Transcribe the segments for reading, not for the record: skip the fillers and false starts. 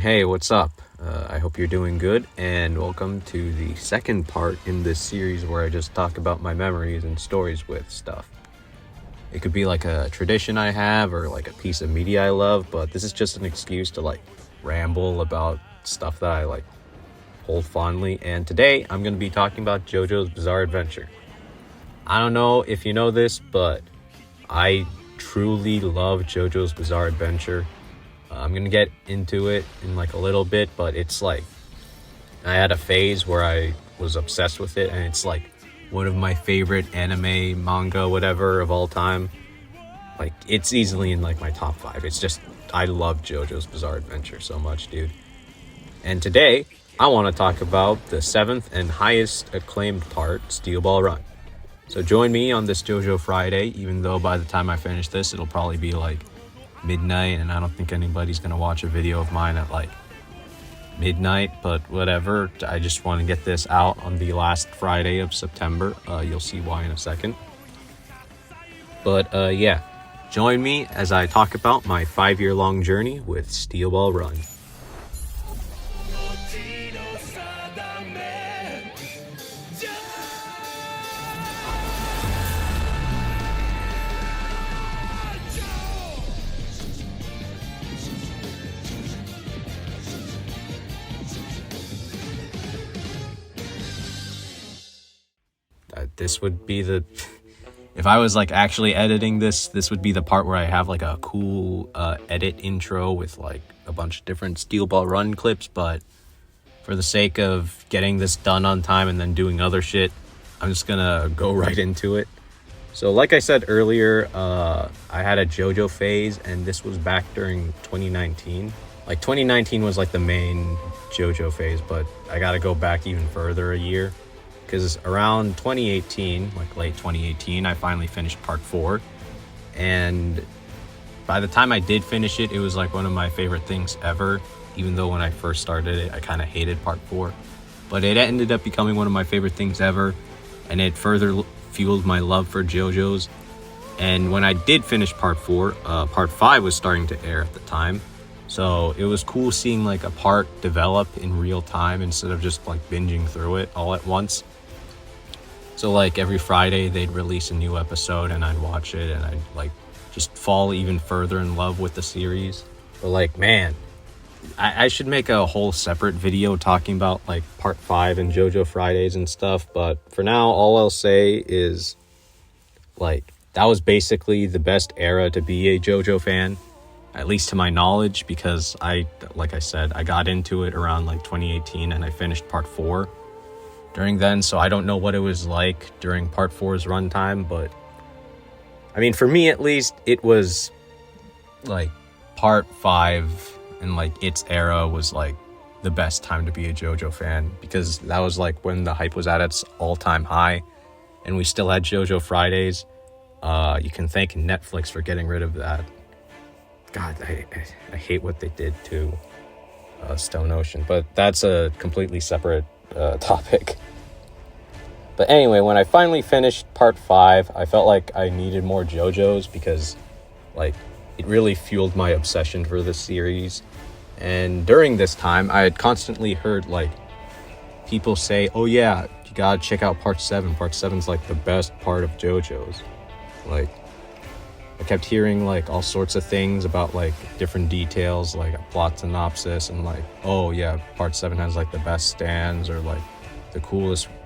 Hey, what's up? I hope you're doing good, and welcome to the second part in this series where I just talk about my memories and stories with stuff. It could be like a tradition I have or like a piece of media I love, but this is just an excuse to like ramble about stuff that I like hold fondly. And today I'm going to be talking about Jojo's Bizarre Adventure. I don't know if you know this, but I truly love Jojo's Bizarre Adventure. I'm going to get into it in like a little bit, but it's like I had a phase where I was obsessed with it, and it's like one of my favorite anime, manga, whatever of all time. Like it's easily in like my top 5. It's just, I love Jojo's Bizarre Adventure so much, dude. And today I want to talk about the 7th and highest acclaimed part, Steel Ball Run. So join me on this Jojo Friday, even though by the time I finish this, it'll probably be like midnight, and I don't think anybody's gonna watch a video of mine at like midnight, but whatever. I just want to get this out on the last Friday of September. You'll see why in a second. But yeah, join me as I talk about my 5-year-long journey with Steel Ball Run. This would be the, if I was like actually editing this would be the part where I have like a cool edit intro with like a bunch of different Steel Ball Run clips, but for the sake of getting this done on time and then doing other shit, I'm just gonna go right into it. So like I said earlier, I had a Jojo phase, and this was back during 2019. Like 2019 was like the main Jojo phase, but I gotta go back even further a year. Because around 2018, like late 2018, I finally finished part 4. And by the time I did finish it, it was like one of my favorite things ever. Even though when I first started it, I kind of hated part 4. But it ended up becoming one of my favorite things ever. And it further fueled my love for JoJo's. And when I did finish part 4, part 5 was starting to air at the time. So it was cool seeing like a part develop in real time instead of just like binging through it all at once. So like every Friday they'd release a new episode and I'd watch it, and I'd like just fall even further in love with the series. But like, man, I should make a whole separate video talking about like part 5 and JoJo Fridays and stuff. But for now, all I'll say is like that was basically the best era to be a JoJo fan, at least to my knowledge, because like I said, I got into it around like 2018 and I finished part 4 during then, so I don't know what it was like during part 4's runtime, but I mean, for me at least, it was like part 5 and like its era was like the best time to be a JoJo fan, because that was like when the hype was at its all-time high and we still had JoJo Fridays. You can thank Netflix for getting rid of that. God, I hate what they did to Stone Ocean, but that's a completely separate topic. But anyway, when I finally finished part 5, I felt like I needed more JoJo's, because like it really fueled my obsession for this series. And during this time, I had constantly heard like people say, oh yeah, you gotta check out part 7. Part 7's like the best part of JoJo's. Like I kept hearing like all sorts of things about like different details, like a plot synopsis, and like, oh yeah, part 7 has like the best stands, or like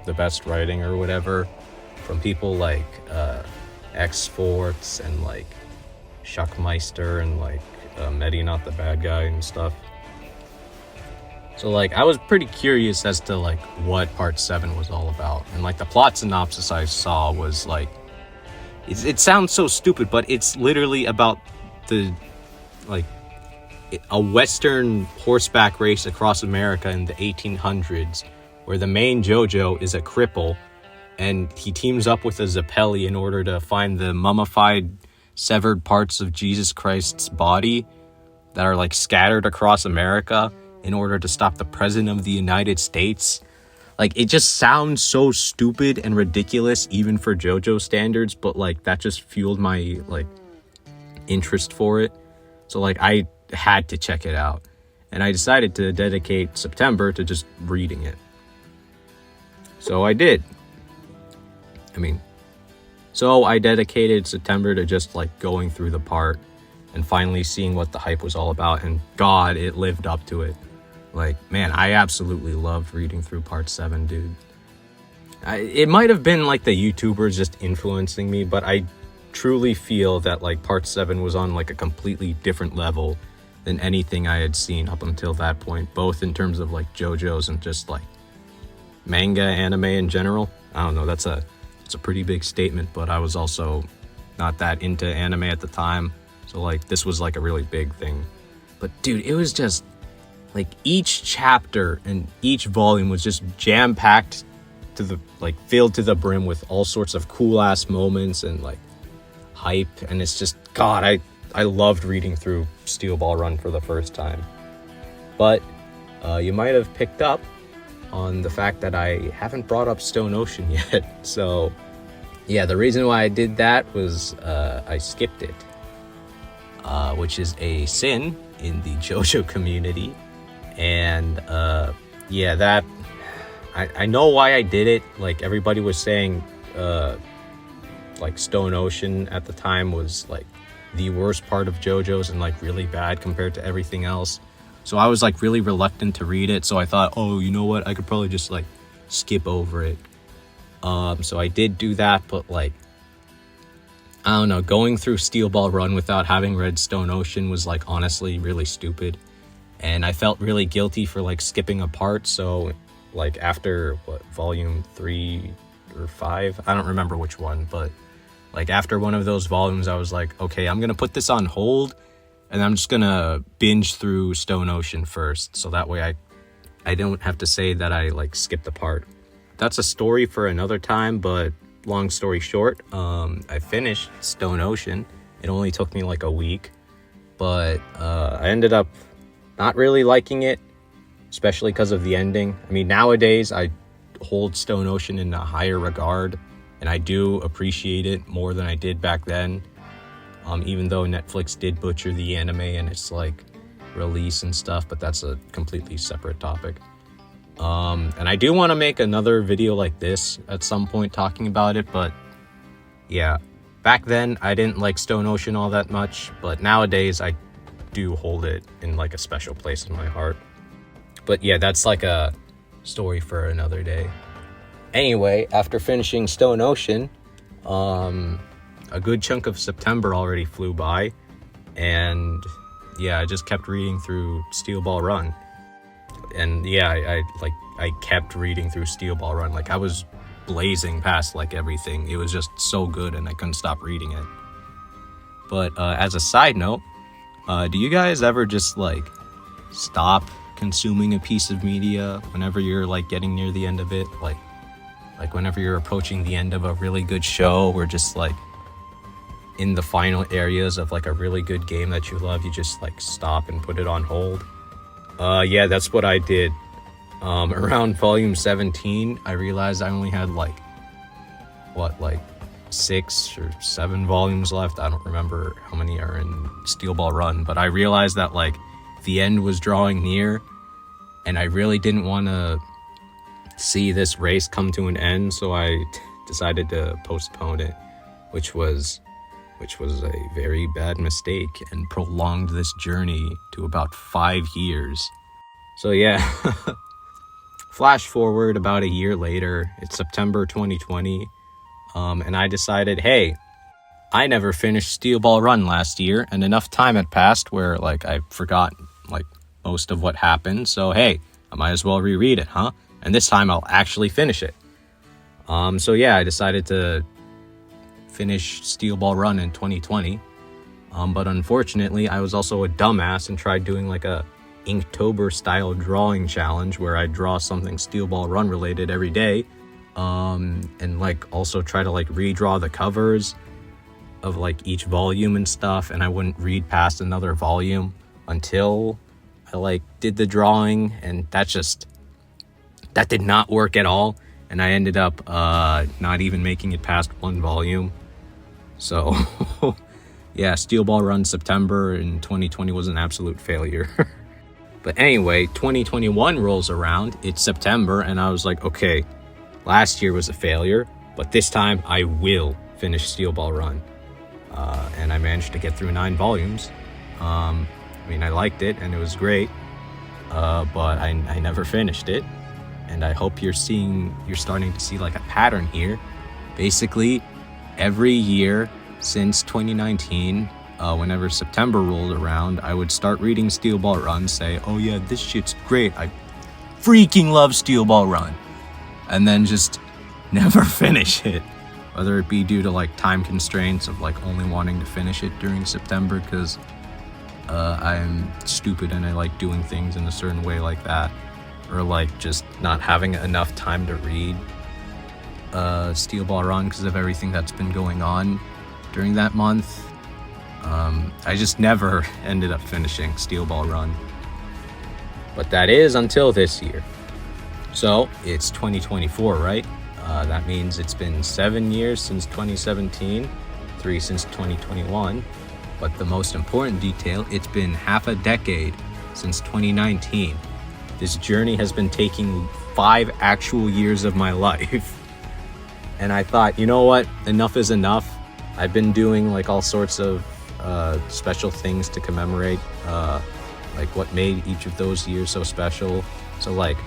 the best writing or whatever, from people like X-Forts and like Schuckmeister and like Medi Not the Bad Guy and stuff. So like I was pretty curious as to like what part 7 was all about, and like the plot synopsis I saw was like, it sounds so stupid, but it's literally about the like a Western horseback race across America in the 1800s, where the main JoJo is a cripple, and he teams up with a Zeppeli in order to find the mummified, severed parts of Jesus Christ's body that are like scattered across America in order to stop the President of the United States. Like, it just sounds so stupid and ridiculous even for JoJo standards, but like that just fueled my like interest for it. So like I had to check it out. And I decided to dedicate September to just reading it. So I did. So I dedicated September to just like going through the part and finally seeing what the hype was all about. And God, it lived up to it. Like, man, I absolutely loved reading through part 7, dude. It might have been like the YouTubers just influencing me, but I truly feel that like part 7 was on like a completely different level than anything I had seen up until that point, both in terms of like JoJo's and just like manga anime in general. I don't know, it's a pretty big statement, but I was also not that into anime at the time, so like this was like a really big thing. But dude, it was just like each chapter and each volume was just jam-packed to the like filled to the brim with all sorts of cool ass moments and like hype, and it's just God, I loved reading through Steel Ball Run for the first time. But you might have picked up on the fact that I haven't brought up Stone Ocean yet. So yeah, the reason why I did that was I skipped it, which is a sin in the JoJo community. And yeah, that I know why I did it. Like everybody was saying like Stone Ocean at the time was like the worst part of JoJo's and like really bad compared to everything else. So I was like really reluctant to read it. So I thought, oh, you know what? I could probably just like skip over it. So I did do that, but like, I don't know, going through Steel Ball Run without having read Stone Ocean was like honestly really stupid. And I felt really guilty for like skipping a part. So like after volume 3 or 5, I don't remember which one, but like after one of those volumes, I was like, okay, I'm going to put this on hold and I'm just going to binge through Stone Ocean first. So that way I don't have to say that I like skipped a part. That's a story for another time, but long story short, I finished Stone Ocean. It only took me like a week, but I ended up not really liking it, especially because of the ending. I mean, nowadays I hold Stone Ocean in a higher regard, and I do appreciate it more than I did back then. Even though Netflix did butcher the anime and its like release and stuff, but that's a completely separate topic. And I do want to make another video like this at some point talking about it, but yeah, back then I didn't like Stone Ocean all that much, but nowadays I do hold it in like a special place in my heart. But yeah, that's like a story for another day. Anyway, after finishing Stone Ocean, a good chunk of September already flew by, and yeah, I just kept reading through Steel Ball Run. And yeah, I kept reading through Steel Ball Run. Like I was blazing past like everything. It was just so good and I couldn't stop reading it. But as a side note, do you guys ever just like stop consuming a piece of media whenever you're like getting near the end of it? Like whenever you're approaching the end of a really good show, or just like in the final areas of like a really good game that you love, you just like stop and put it on hold. Yeah, that's what I did. Around volume 17, I realized I only had like 6 or 7 volumes left. I don't remember how many are in Steel Ball Run, but I realized that like the end was drawing near, and I really didn't want to see this race come to an end, so I decided to postpone it, which was a very bad mistake and prolonged this journey to about 5 years. So yeah, flash forward about a year later, it's September 2020, and I decided, hey, I never finished Steel Ball Run last year, and enough time had passed where like I forgot like most of what happened, so hey, I might as well reread it, huh? And this time I'll actually finish it. So yeah, I decided to finish Steel Ball Run in 2020. But unfortunately, I was also a dumbass and tried doing like a Inktober style drawing challenge where I draw something Steel Ball Run related every day. And like also try to like redraw the covers of like each volume and stuff. And I wouldn't read past another volume until I like did the drawing, and that did not work at all. And I ended up not even making it past 1 volume. So yeah, Steel Ball Run September in 2020 was an absolute failure. But anyway, 2021 rolls around. It's September, and I was like, okay, last year was a failure, but this time I will finish Steel Ball Run. And I managed to get through 9 volumes. I mean, I liked it, and it was great, but I never finished it. And I hope you're starting to see like a pattern here. Basically, every year since 2019, whenever September rolled around, I would start reading Steel Ball Run, say, oh yeah, this shit's great, I freaking love Steel Ball Run, and then just never finish it, whether it be due to like time constraints of like only wanting to finish it during September because I'm stupid and I like doing things in a certain way like that, or like just not having enough time to read Steel Ball Run because of everything that's been going on during that month. I just never ended up finishing Steel Ball Run. But that is until this year. So it's 2024, right? That means it's been 7 years since 2017, 3 since 2021. But the most important detail, it's been half a decade since 2019. This journey has been taking 5 actual years of my life. And I thought, you know what? Enough is enough. I've been doing like all sorts of special things to commemorate like what made each of those years so special. So like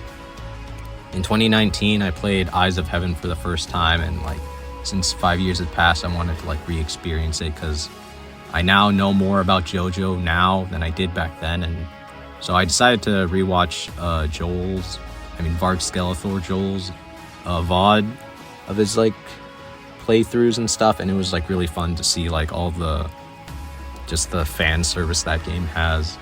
in 2019, I played Eyes of Heaven for the first time, and like since 5 years had passed, I wanted to like re-experience it because I now know more about Jojo now than I did back then. And so I decided to rewatch Varg Skeletor Joel's VOD of his like playthroughs and stuff, and it was like really fun to see like all the fan service that game has,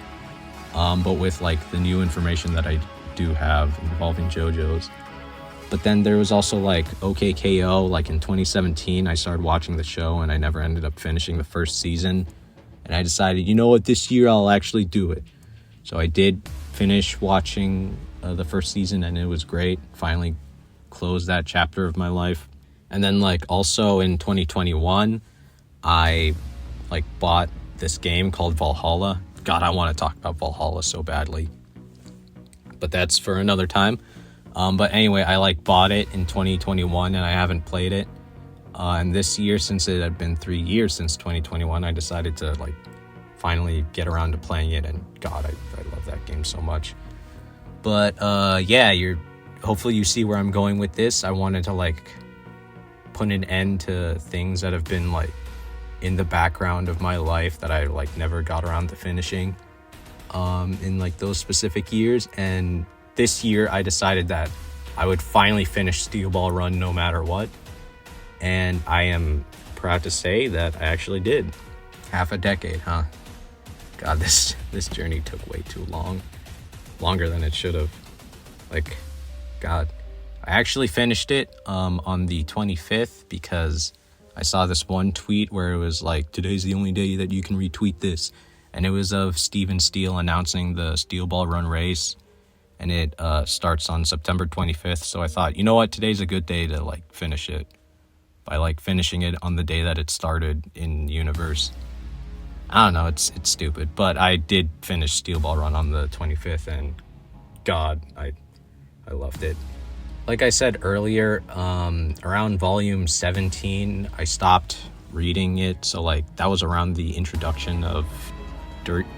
but with like the new information that I do have involving JoJo's. But then there was also like OKKO. Like in 2017, I started watching the show and I never ended up finishing the first season, and I decided, you know what, this year I'll actually do it. So I did finish watching the first season, and it was great. Finally closed that chapter of my life. And then like also in 2021, I like bought this game called Valhalla. God, I want to talk about Valhalla so badly, but that's for another time. But anyway, I like bought it in 2021 and I haven't played it. And this year, since it had been 3 years since 2021, I decided to like finally get around to playing it. And God, I love that game so much. But yeah, hopefully you see where I'm going with this. I wanted to like put an end to things that have been like in the background of my life that I like never got around to finishing in like those specific years. And this year I decided that I would finally finish Steel Ball Run no matter what, and I am proud to say that I actually did. Half a decade, huh? God, this journey took way too long, longer than it should have. Like, God, I actually finished it on the 25th because I saw this one tweet where it was like, today's the only day that you can retweet this. And it was of Steven Steele announcing the Steel Ball Run race. And it starts on September 25th. So I thought, you know what, today's a good day to like finish it by like finishing it on the day that it started in universe. I don't know, it's stupid. But I did finish Steel Ball Run on the 25th, and God, I loved it. Like I said earlier, around volume 17, I stopped reading it. So like that was around the introduction of Dirty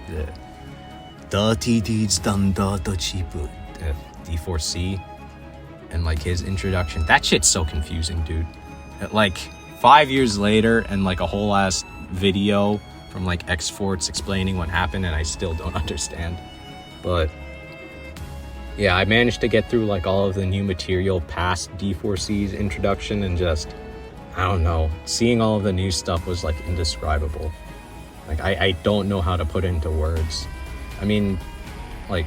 Deeds Done Jjba, D4C, and like his introduction. That shit's so confusing, dude. Like 5 years later and like a whole ass video from like X-Forts explaining what happened, and I still don't understand. But yeah, I managed to get through like all of the new material past D4C's introduction, and just, I don't know, seeing all of the new stuff was like indescribable. Like I don't know how to put it into words. I mean, like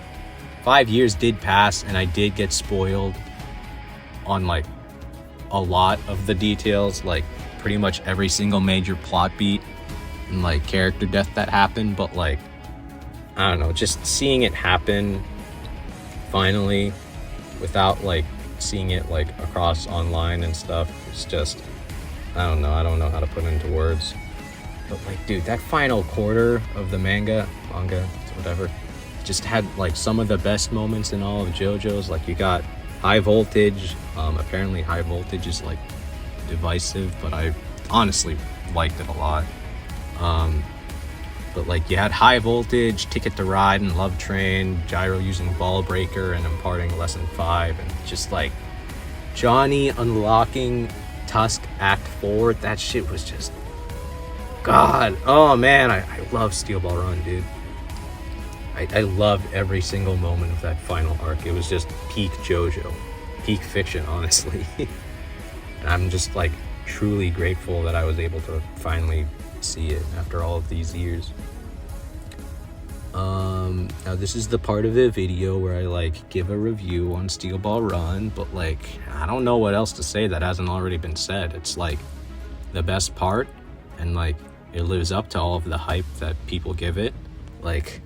5 years did pass and I did get spoiled on like a lot of the details, like pretty much every single major plot beat and like character death that happened. But like, I don't know, just seeing it happen finally without like seeing it like across online and stuff, it's just, I don't know how to put it into words. But like, dude, that final quarter of the manga, whatever, just had like some of the best moments in all of JoJo's. Like you got High Voltage. Apparently High Voltage is like divisive, but I honestly liked it a lot. But like you had High Voltage, Ticket to Ride, and Love Train, Gyro using Ball Breaker and imparting Lesson 5, and just like Johnny unlocking Tusk Act 4. That shit was just God. Oh man, I love Steel Ball Run, dude. I loved every single moment of that final arc. It was just peak JoJo, peak fiction, honestly. And I'm just like truly grateful that I was able to finally see it after all of these years. Now this is the part of the video where I like give a review on Steel Ball Run, but like I don't know what else to say that hasn't already been said. It's like the best part, and like it lives up to all of the hype that people give it. Like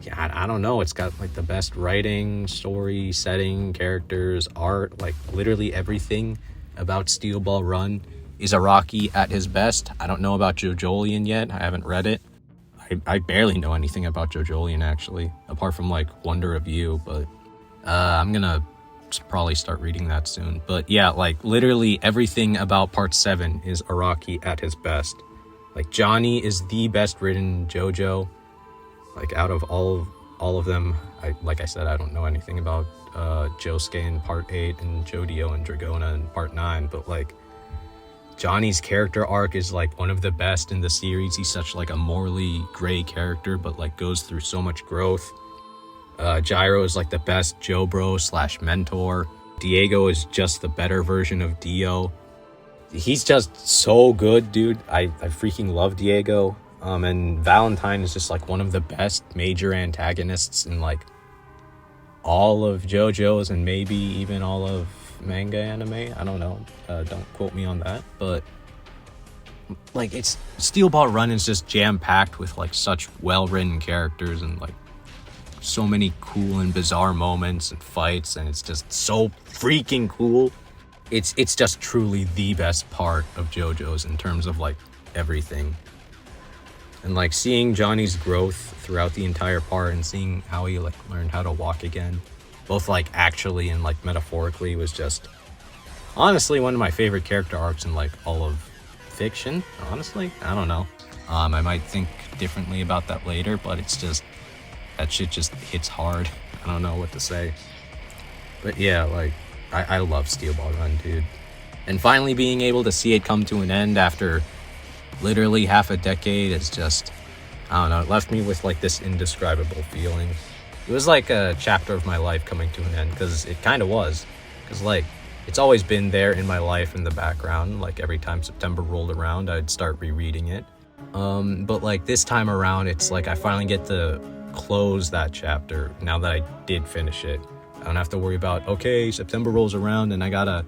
yeah, I don't know, it's got like the best writing, story, setting, characters, art, like literally everything about Steel Ball Run is Araki at his best. I don't know about JoJolion yet. I haven't read it. I barely know anything about JoJolion actually, apart from like Wonder of You, but I'm gonna probably start reading that soon. But yeah, like literally everything about part 7 is Araki at his best. Like Johnny is the best written JoJo. Like out of all of them, like I said, I don't know anything about Josuke in part 8 and Jodio and Dragona in part 9, but like Johnny's character arc is like one of the best in the series. He's such like a morally gray character, but like goes through so much growth. Gyro is like the best Joe-bro / mentor. Diego is just the better version of Dio. He's just so good, dude. I freaking love Diego. And Valentine is just like one of the best major antagonists in like all of JoJo's and maybe even all of manga anime. I don't know. Don't quote me on that. But like it's Steel Ball Run is just jam-packed with like such well-written characters and like so many cool and bizarre moments and fights, and it's just so freaking cool. It's just truly the best part of JoJo's in terms of like everything. And like seeing Johnny's growth throughout the entire part and seeing how he like learned how to walk again, both like actually and like metaphorically, was just honestly one of my favorite character arcs in like all of fiction. Honestly, I don't know. I might think differently about that later, but it's just that shit just hits hard. I don't know what to say. But yeah, like I love Steel Ball Run, dude. And finally being able to see it come to an end after literally half a decade is just, I don't know, it left me with like this indescribable feeling. It was like a chapter of my life coming to an end, because it kind of was. Because like it's always been there in my life in the background. Like every time September rolled around, I'd start rereading it. But like this time around, it's like I finally get to close that chapter now that I did finish it. I don't have to worry about, okay, September rolls around and I gotta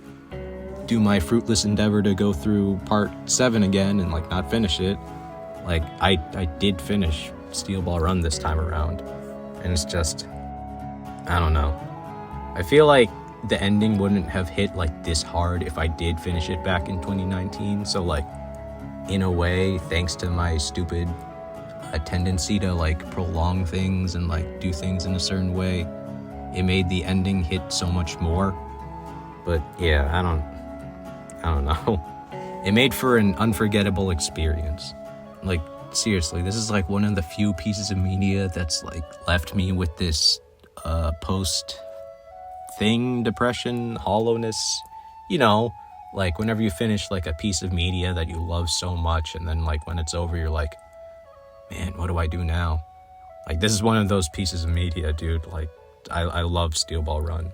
do my fruitless endeavor to go through part 7 again and like not finish it. Like I did finish Steel Ball Run this time around, and it's just, I don't know. I feel like the ending wouldn't have hit like this hard if I did finish it back in 2019. So like in a way, thanks to my stupid tendency to like prolong things and like do things in a certain way, it made the ending hit so much more. But yeah, I don't know. It made for an unforgettable experience. Like seriously, this is like one of the few pieces of media that's like left me with this post thing depression, hollowness. You know, like whenever you finish like a piece of media that you love so much, and then like when it's over, you're like, man, what do I do now? Like this is one of those pieces of media, dude. Like I love Steel Ball Run.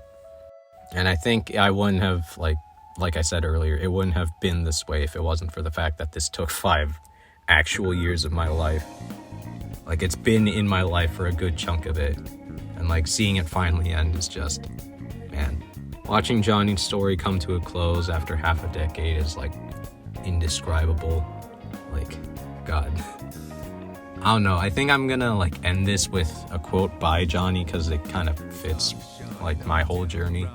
And I think I wouldn't have like I said earlier, it wouldn't have been this way if it wasn't for the fact that this took 5 actual years of my life. Like it's been in my life for a good chunk of it. And like seeing it finally end is just, man, watching Johnny's story come to a close after half a decade is like indescribable. Like, God. I don't know. I think I'm gonna like end this with a quote by Johnny because it kind of fits like my whole journey.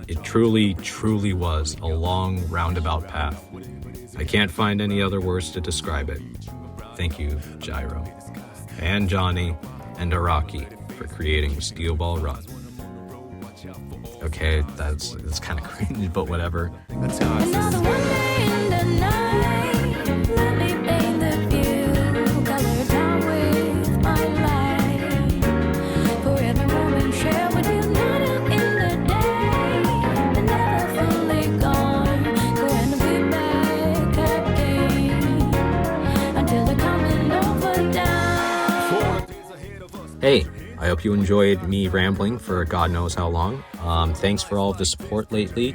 It truly, truly was a long roundabout path. I can't find any other words to describe it. Thank you, Gyro, and Johnny, and Araki, for creating a steel ball run. Okay, that's kind of cringe, but whatever. Hey, I hope you enjoyed me rambling for God knows how long. Thanks for all of the support lately.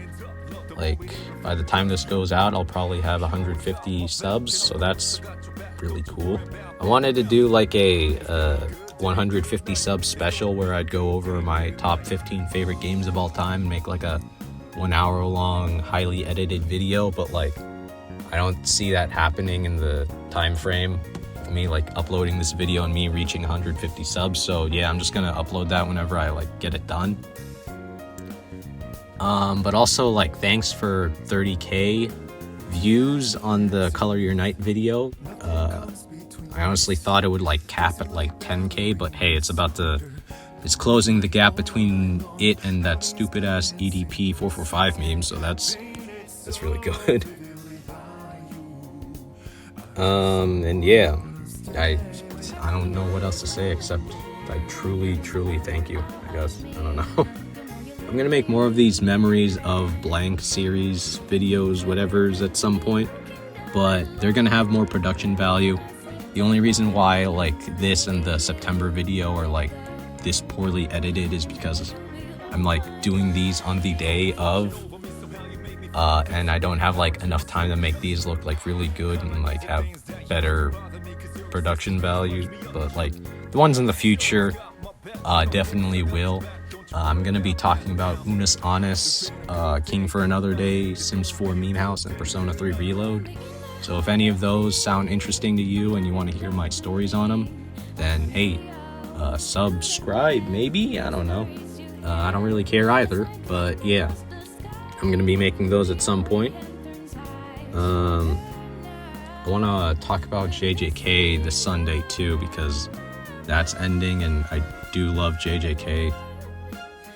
Like, by the time this goes out, I'll probably have 150 subs, so that's really cool. I wanted to do like a 150 sub special where I'd go over my top 15 favorite games of all time and make like a 1 hour long, highly edited video, but like, I don't see that happening in the time frame. Me like uploading this video and me reaching 150 subs, so yeah, I'm just gonna upload that whenever I like get it done. But also, like, thanks for 30k views on the Color Your Night video. I honestly thought it would like cap at like 10k, but hey, it's closing the gap between it and that stupid ass EDP 445 meme, so that's really good. And yeah, I don't know what else to say except I truly thank you, I guess. I don't know. I'm gonna make more of these memories of blank series videos, whatever's at some point, but they're gonna have more production value. The only reason why like this and the September video are like this poorly edited is because I'm like doing these on the day of, and I don't have like enough time to make these look like really good and like have better production value. But like the ones in the future definitely will. I'm gonna be talking about Unus, Annus, King for Another Day, Sims 4 Meme House, and Persona 3 Reload. So if any of those sound interesting to you and you want to hear my stories on them, then hey, subscribe maybe? I don't know. I don't really care either, but yeah, I'm gonna be making those at some point. I want to talk about JJK this Sunday too, because that's ending and I do love JJK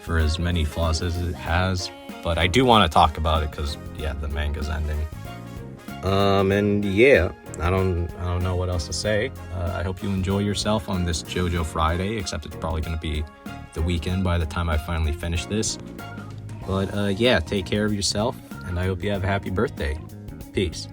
for as many flaws as it has, but I do want to talk about it because yeah, the manga's ending. And yeah, I don't know what else to say. I hope you enjoy yourself on this Jojo Friday, except it's probably going to be the weekend by the time I finally finish this. But yeah, take care of yourself, and I hope you have a happy birthday. Peace.